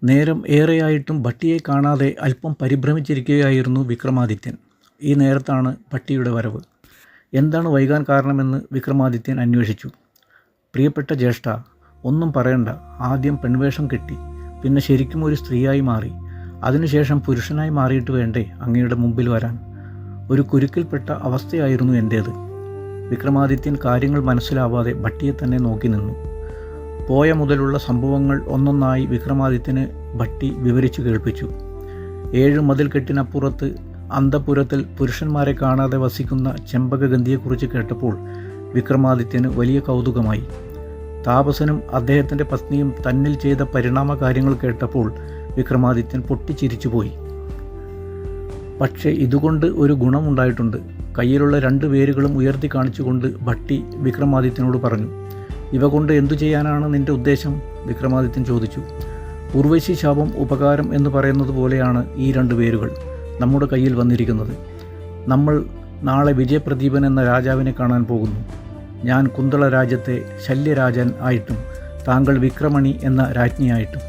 നേരം ഏറെയായിട്ടും ഭട്ടിയെ കാണാതെ അല്പം പരിഭ്രമിച്ചിരിക്കുകയായിരുന്നു വിക്രമാദിത്യൻ. ഈ നേരത്താണ് ഭട്ടിയുടെ വരവ്. എന്താണ് വൈകാൻ കാരണമെന്ന് വിക്രമാദിത്യൻ അന്വേഷിച്ചു. പ്രിയപ്പെട്ട ജ്യേഷ്ഠ, ഒന്നും പറയണ്ട. ആദ്യം പെൺവേഷം കെട്ടി, പിന്നെ ശരിക്കും ഒരു സ്ത്രീയായി മാറി, അതിനുശേഷം പുരുഷനായി മാറിയിട്ട് വേണ്ടേ അങ്ങയുടെ മുമ്പിൽ വരാൻ? ഒരു കുരുക്കിൽപ്പെട്ട അവസ്ഥയായിരുന്നു എൻ്റേത്. വിക്രമാദിത്യൻ കാര്യങ്ങൾ മനസ്സിലാവാതെ ഭട്ടിയെ തന്നെ നോക്കി നിന്നു. പോയ മുതലുള്ള സംഭവങ്ങൾ ഒന്നൊന്നായി വിക്രമാദിത്യന് ഭട്ടി വിവരിച്ചു കേൾപ്പിച്ചു. 7 മതിൽക്കെട്ടിനപ്പുറത്ത് അന്തഃപുരത്തിൽ പുരുഷന്മാരെ കാണാതെ വസിക്കുന്ന ചെമ്പകഗന്ധിയെക്കുറിച്ച് കേട്ടപ്പോൾ വിക്രമാദിത്യന് വലിയ കൗതുകമായി. താപസനും അദ്ദേഹത്തിൻ്റെ പത്നിയും തന്നിൽ ചെയ്ത പരിണാമ കാര്യങ്ങൾ കേട്ടപ്പോൾ വിക്രമാദിത്യൻ പൊട്ടിച്ചിരിച്ചുപോയി. പക്ഷേ ഇതുകൊണ്ട് ഒരു ഗുണമുണ്ടായിട്ടുണ്ട്. കയ്യിലുള്ള 2 വേരുകളും ഉയർത്തി കാണിച്ചുകൊണ്ട് ഭട്ടി വിക്രമാദിത്യനോട് പറഞ്ഞു. ഇവ കൊണ്ട് എന്തു ചെയ്യാനാണ് നിന്റെ ഉദ്ദേശം? വിക്രമാദിത്യൻ ചോദിച്ചു. ഉർവശി ശാപം ഉപകാരം എന്ന് പറയുന്നത് പോലെയാണ് ഈ 2 വേരുകൾ നമ്മുടെ കയ്യിൽ വന്നിരിക്കുന്നത്. നമ്മൾ നാളെ വിജയപ്രദീപൻ എന്ന രാജാവിനെ കാണാൻ പോകുന്നു. ഞാൻ കുന്തള രാജ്യത്തെ ശല്യരാജൻ ആയിട്ടും താങ്കൾ വിക്രമണി എന്ന രാജ്ഞിയായിട്ടും.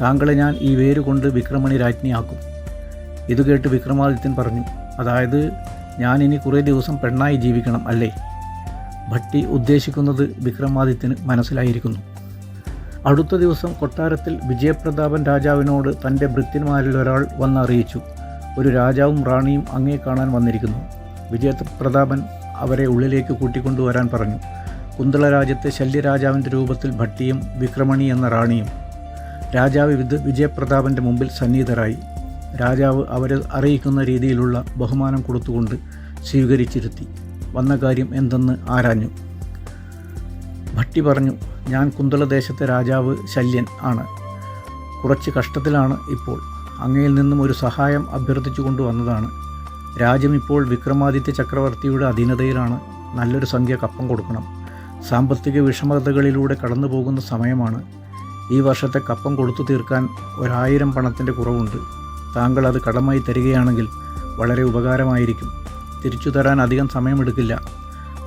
താങ്കളെ ഞാൻ ഈ വേരുകൊണ്ട് വിക്രമണി രാജ്ഞിയാക്കും. ഇതുകേട്ട് വിക്രമാദിത്യൻ പറഞ്ഞു, അതായത് ഞാൻ ഇനി കുറേ ദിവസം പെണ്ണായി ജീവിക്കണം അല്ലേ? ഭട്ടി ഉദ്ദേശിക്കുന്നത് വിക്രമാദിത്യന് മനസ്സിലായിരിക്കുന്നു. അടുത്ത ദിവസം കൊട്ടാരത്തിൽ വിജയപ്രതാപൻ രാജാവിനോട് തൻ്റെ ഭൃത്യന്മാരിലൊരാൾ വന്നറിയിച്ചു, ഒരു രാജാവും റാണിയും അങ്ങേ കാണാൻ വന്നിരിക്കുന്നു. വിജയപ്രതാപൻ അവരെ ഉള്ളിലേക്ക് കൂട്ടിക്കൊണ്ടുവരാൻ പറഞ്ഞു. കുന്തള രാജ്യത്തെ ശല്യരാജാവിൻ്റെ രൂപത്തിൽ ഭട്ടിയും വിക്രമണി എന്ന റാണിയും. രാജാവ് വിജയപ്രതാപൻ്റെ മുമ്പിൽ സന്നിഹിതരായി. രാജാവ് അവരെ അറിയിക്കുന്ന രീതിയിലുള്ള ബഹുമാനം കൊടുത്തുകൊണ്ട് സ്വീകരിച്ചിരുത്തി. വന്ന കാര്യം എന്തെന്ന് ആരാഞ്ഞു. ഭട്ടി പറഞ്ഞു, ഞാൻ കുന്തളദേശത്തെ രാജാവ് ശല്യൻ ആണ്. കുറച്ച് കഷ്ടത്തിലാണ് ഇപ്പോൾ. അങ്ങയിൽ നിന്നും ഒരു സഹായം അഭ്യർത്ഥിച്ചു കൊണ്ടുവന്നതാണ്. രാജ്യം ഇപ്പോൾ വിക്രമാദിത്യ ചക്രവർത്തിയുടെ അധീനതയിലാണ്. നല്ലൊരു സംഖ്യ കപ്പം കൊടുക്കണം. സാമ്പത്തിക വിഷമതകളിലൂടെ കടന്നു പോകുന്ന സമയമാണ്. ഈ വർഷത്തെ കപ്പം കൊടുത്തു തീർക്കാൻ 1000 പണത്തിൻ്റെ കുറവുണ്ട്. താങ്കൾ അത് കടമായി തരികയാണെങ്കിൽ വളരെ ഉപകാരമായിരിക്കും. തിരിച്ചു തരാൻ അധികം സമയമെടുക്കില്ല.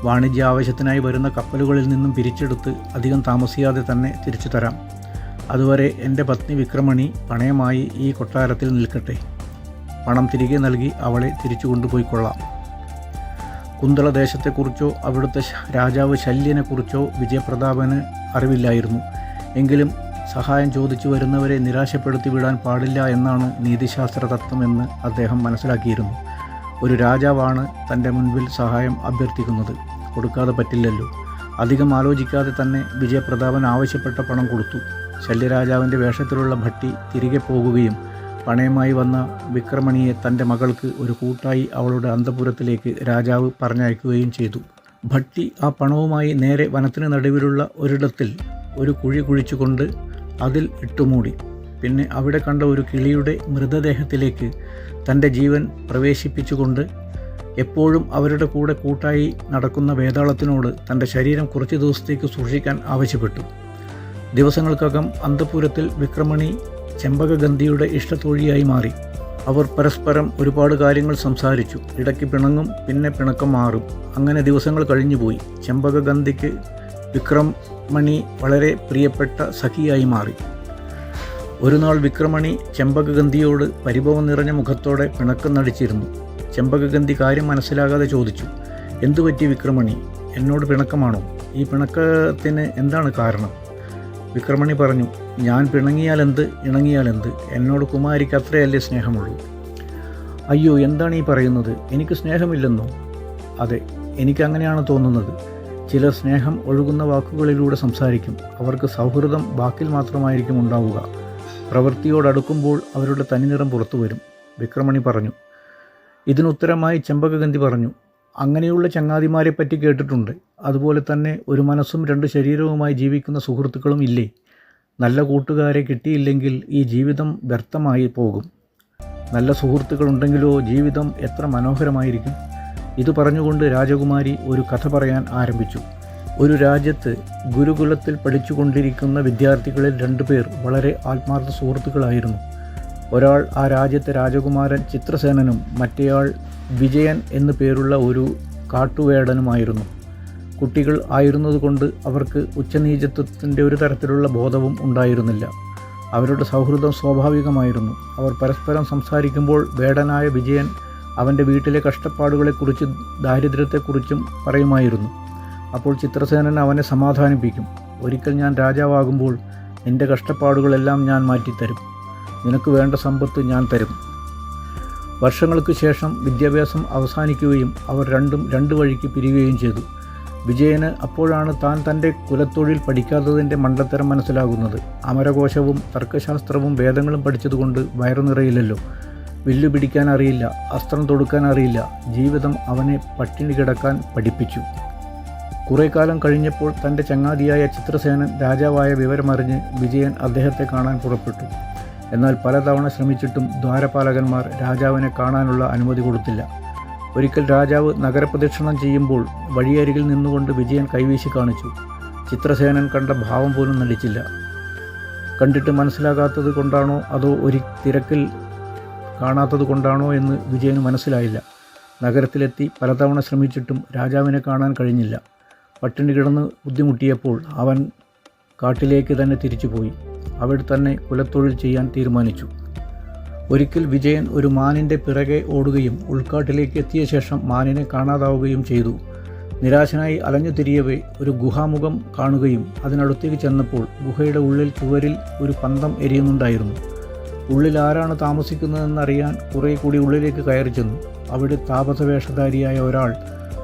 വാണിജ്യ ആവശ്യത്തിനായി വരുന്ന കപ്പലുകളിൽ നിന്നും പിരിച്ചെടുത്ത് അധികം താമസിയാതെ തന്നെ തിരിച്ചു തരാം. അതുവരെ എൻ്റെ പത്നി വിക്രമണി പണയമായി ഈ കൊട്ടാരത്തിൽ നിൽക്കട്ടെ. പണം തിരികെ നൽകി അവളെ തിരിച്ചു കൊണ്ടുപോയിക്കൊള്ളാം. കുന്തളദേശത്തെക്കുറിച്ചോ അവിടുത്തെ രാജാവ് ശല്യനെക്കുറിച്ചോ വിജയപ്രതാപന് അറിവില്ലായിരുന്നു. എങ്കിലും സഹായം ചോദിച്ചു വരുന്നവരെ നിരാശപ്പെടുത്തി വിടാൻ പാടില്ല എന്നാണ് നീതിശാസ്ത്ര തത്വമെന്ന് അദ്ദേഹം മനസ്സിലാക്കിയിരുന്നു. ഒരു രാജാവാണ് തൻ്റെ മുൻപിൽ സഹായം അഭ്യർത്ഥിക്കുന്നത്. കൊടുക്കാതെ പറ്റില്ലല്ലോ. അധികം ആലോചിക്കാതെ തന്നെ വിജയപ്രതാപൻ ആവശ്യപ്പെട്ട പണം കൊടുത്തു. ശല്യരാജാവിൻ്റെ വേഷത്തിലുള്ള ഭട്ടി തിരികെ പോകുകയും പണയമായി വന്ന വിക്രമണിയെ തൻ്റെ മകൾക്ക് ഒരു കൂട്ടായി അവളുടെ അന്തഃപുരത്തിലേക്ക് രാജാവ് പറഞ്ഞയക്കുകയും ചെയ്തു. ഭട്ടി ആ പണവുമായി നേരെ വനത്തിന് നടുവിലുള്ള ഒരിടത്തിൽ ഒരു കുഴി കുഴിച്ചുകൊണ്ട് അതിൽ ഇട്ടുമൂടി. പിന്നെ അവിടെ കണ്ട ഒരു കിളിയുടെ മൃതദേഹത്തിലേക്ക് തൻ്റെ ജീവൻ പ്രവേശിപ്പിച്ചുകൊണ്ട് എപ്പോഴും അവരുടെ കൂടെ കൂട്ടായി നടക്കുന്ന വേതാളത്തിനോട് തൻ്റെ ശരീരം കുറച്ച് ദിവസത്തേക്ക് സൂക്ഷിക്കാൻ ആവശ്യപ്പെട്ടു. ദിവസങ്ങൾക്കകം അന്തഃപുരത്തിൽ വിക്രമണി ചെമ്പകഗന്ധിയുടെ ഇഷ്ടത്തോഴിയായി മാറി. അവർ പരസ്പരം ഒരുപാട് കാര്യങ്ങൾ സംസാരിച്ചു. ഇടയ്ക്ക് പിണങ്ങും, പിന്നെ പിണക്കം മാറും. അങ്ങനെ ദിവസങ്ങൾ കഴിഞ്ഞുപോയി. ചെമ്പകഗന്ധിക്ക് വിക്രമണി വളരെ പ്രിയപ്പെട്ട സഖിയായി മാറി. ഒരു നാൾ വിക്രമണി ചെമ്പകഗന്ധിയോട് പരിഭവം നിറഞ്ഞ മുഖത്തോടെ പിണക്കം നടിച്ചിരുന്നു. ചെമ്പകഗന്ധി കാര്യം മനസ്സിലാകാതെ ചോദിച്ചു, എന്തുപറ്റി വിക്രമണി? എന്നോട് പിണക്കമാണോ? ഈ പിണക്കത്തിന് എന്താണ് കാരണം? വിക്രമണി പറഞ്ഞു, ഞാൻ പിണങ്ങിയാലെന്ത്, ഇണങ്ങിയാലെന്ത്? എന്നോട് കുമാരിക്ക് അത്രയല്ലേ സ്നേഹമുള്ളൂ. അയ്യോ, എന്താണ് ഈ പറയുന്നത്? എനിക്ക് സ്നേഹമില്ലെന്നോ? അതെ, എനിക്കങ്ങനെയാണ് തോന്നുന്നത്. ചിലർ സ്നേഹം ഒഴുകുന്ന വാക്കുകളിലൂടെ സംസാരിക്കും. അവർക്ക് സൗഹൃദം വാക്കിൽ മാത്രമായിരിക്കും ഉണ്ടാവുക. പ്രവൃത്തിയോടടുക്കുമ്പോൾ അവരുടെ തനിനിറം പുറത്തു വരും. വിക്രമണി പറഞ്ഞു. ഇതിനുത്തരമായി ചെമ്പകഗന്ധി പറഞ്ഞു, അങ്ങനെയുള്ള ചങ്ങാതിമാരെ പറ്റി കേട്ടിട്ടുണ്ട്. അതുപോലെ തന്നെ ഒരു മനസ്സും 2 ശരീരവുമായി ജീവിക്കുന്ന സുഹൃത്തുക്കളും ഇല്ലേ? നല്ല കൂട്ടുകാരെ കിട്ടിയില്ലെങ്കിൽ ഈ ജീവിതം വ്യർത്ഥമായി പോകും. നല്ല സുഹൃത്തുക്കളുണ്ടെങ്കിലോ ജീവിതം എത്ര മനോഹരമായിരിക്കും. ഇത് പറഞ്ഞുകൊണ്ട് രാജകുമാരി ഒരു കഥ പറയാൻ ആരംഭിച്ചു. ഒരു രാജ്യത്ത് ഗുരുകുലത്തിൽ പഠിച്ചുകൊണ്ടിരിക്കുന്ന വിദ്യാർത്ഥികളിൽ 2 പേർ വളരെ ആത്മാർത്ഥ സുഹൃത്തുക്കളായിരുന്നു. ഒരാൾ ആ രാജ്യത്തെ രാജകുമാരൻ ചിത്രസേനനും മറ്റേയാൾ വിജയൻ എന്നു പേരുള്ള ഒരു കാട്ടുവേടനുമായിരുന്നു. കുട്ടികൾ ആയിരുന്നതുകൊണ്ട് അവർക്ക് ഉച്ചനീചത്വത്തിൻ്റെ ഒരു തരത്തിലുള്ള ബോധവും ഉണ്ടായിരുന്നില്ല. അവരുടെ സൗഹൃദം സ്വാഭാവികമായിരുന്നു. അവർ പരസ്പരം സംസാരിക്കുമ്പോൾ വേടനായ വിജയൻ അവൻ്റെ വീട്ടിലെ കഷ്ടപ്പാടുകളെക്കുറിച്ചും ദാരിദ്ര്യത്തെക്കുറിച്ചും പറയുമായിരുന്നു. അപ്പോൾ ചിത്രസേനൻ അവനെ സമാധാനിപ്പിക്കും. ഒരിക്കൽ ഞാൻ രാജാവാകുമ്പോൾ നിൻ്റെ കഷ്ടപ്പാടുകളെല്ലാം ഞാൻ മാറ്റിത്തരും. നിനക്ക് വേണ്ട സമ്പത്ത് ഞാൻ തരും. വർഷങ്ങൾക്ക് ശേഷം വിദ്യാഭ്യാസം അവസാനിക്കുകയും അവർ രണ്ട് വഴിക്ക് പിരിയുകയും ചെയ്തു. വിജയന് അപ്പോഴാണ് താൻ തൻ്റെ കുലത്തൊഴിൽ പഠിക്കാത്തതിൻ്റെ മണ്ടത്തരം മനസ്സിലാകുന്നത്. അമരകോശവും തർക്കശാസ്ത്രവും വേദങ്ങളും പഠിച്ചതുകൊണ്ട് വയറു നിറയില്ലല്ലോ. വില്ലു പിടിക്കാൻ അറിയില്ല, അസ്ത്രം തൊടുക്കാൻ അറിയില്ല. ജീവിതം അവനെ പട്ടിണി കിടക്കാൻ പഠിപ്പിച്ചു. കുറേ കാലം കഴിഞ്ഞപ്പോൾ തൻ്റെ ചങ്ങാതിയായ ചിത്രസേനൻ രാജാവായ വിവരമറിഞ്ഞ് വിജയൻ അദ്ദേഹത്തെ കാണാൻ പുറപ്പെട്ടു. എന്നാൽ പലതവണ ശ്രമിച്ചിട്ടും ദ്വാരപാലകന്മാർ രാജാവിനെ കാണാനുള്ള അനുമതി കൊടുത്തില്ല. ഒരിക്കൽ രാജാവ് നഗരപ്രദക്ഷിണം ചെയ്യുമ്പോൾ വഴിയരികിൽ നിന്നുകൊണ്ട് വിജയൻ കൈവീശി കാണിച്ചു. ചിത്രസേനൻ കണ്ട ഭാവം പോലും നടിച്ചില്ല. കണ്ടിട്ട് മനസ്സിലാകാത്തത് കൊണ്ടാണോ അതോ ഒരു തിരക്കിൽ കാണാത്തത് കൊണ്ടാണോ എന്ന് വിജയന് മനസ്സിലായില്ല. നഗരത്തിലെത്തി പലതവണ ശ്രമിച്ചിട്ടും രാജാവിനെ കാണാൻ കഴിഞ്ഞില്ല. പട്ടിണി കിടന്ന് ബുദ്ധിമുട്ടിയപ്പോൾ അവൻ കാട്ടിലേക്ക് തന്നെ തിരിച്ചുപോയി. അവിടെ തന്നെ കുലത്തൊഴിൽ ചെയ്യാൻ തീരുമാനിച്ചു. ഒരിക്കൽ വിജയൻ ഒരു മാനിൻ്റെ പിറകെ ഓടുകയും ഉൾക്കാട്ടിലേക്ക് എത്തിയ ശേഷം മാനിനെ കാണാതാവുകയും ചെയ്തു. നിരാശനായി അലഞ്ഞു തിരിയവേ ഒരു ഗുഹാമുഖം കാണുകയും അതിനടുത്തേക്ക് ചെന്നപ്പോൾ ഗുഹയുടെ ഉള്ളിൽ ചുവരിൽ ഒരു പന്തം എരിയുന്നുണ്ടായിരുന്നു. ഉള്ളിൽ ആരാണ് താമസിക്കുന്നതെന്നറിയാൻ കുറേ കൂടി ഉള്ളിലേക്ക് കയറി ചെന്നു. അവിടെ താപസവേഷധാരിയായ ഒരാൾ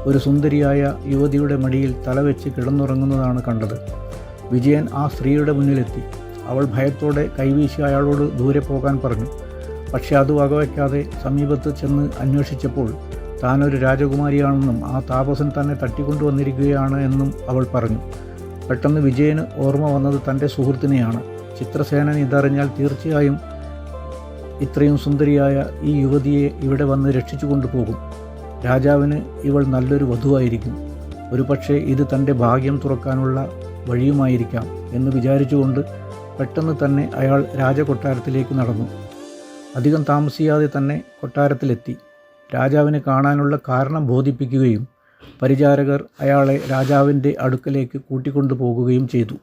ഒരു സുന്ദരിയായ യുവതിയുടെ മടിയിൽ തലവെച്ച് കിടന്നുറങ്ങുന്നതാണ് കണ്ടത്. വിജയൻ ആ സ്ത്രീയുടെ മുന്നിലെത്തി. അവൾ ഭയത്തോടെ കൈവീശി അയാളോട് ദൂരെ പോകാൻ പറഞ്ഞു. പക്ഷേ അത് വകവയ്ക്കാതെ സമീപത്ത് ചെന്ന് അന്വേഷിച്ചപ്പോൾ താനൊരു രാജകുമാരിയാണെന്നും ആ താപസൻ തന്നെ തട്ടിക്കൊണ്ടുവന്നിരിക്കുകയാണ് എന്നും അവൾ പറഞ്ഞു. പെട്ടെന്ന് വിജയന് ഓർമ്മ വന്നത് തൻ്റെ സുഹൃത്തിനെയാണ്. ചിത്രസേനൻ ഇതറിഞ്ഞാൽ തീർച്ചയായും ഇത്രയും സുന്ദരിയായ ഈ യുവതിയെ ഇവിടെ വന്ന് രക്ഷിച്ചു കൊണ്ടുപോകും. രാജാവിന് ഇവൾ നല്ലൊരു വധുവായിരിക്കും. ഒരുപക്ഷെ ഇത് തൻ്റെ ഭാഗ്യം തുറക്കാനുള്ള വഴിയുമായിരിക്കാം എന്ന് വിചാരിച്ചുകൊണ്ട് പെട്ടെന്ന് തന്നെ അയാൾ രാജകൊട്ടാരത്തിലേക്ക് നടന്നു. അധികം താമസിയാതെ തന്നെ കൊട്ടാരത്തിലെത്തി. രാജാവിനെ കാണാനുള്ള കാരണം ബോധിപ്പിക്കുകയും പരിചാരകർ അയാളെ രാജാവിൻ്റെ അടുക്കലേക്ക് കൂട്ടിക്കൊണ്ടു പോകുകയും ചെയ്തു.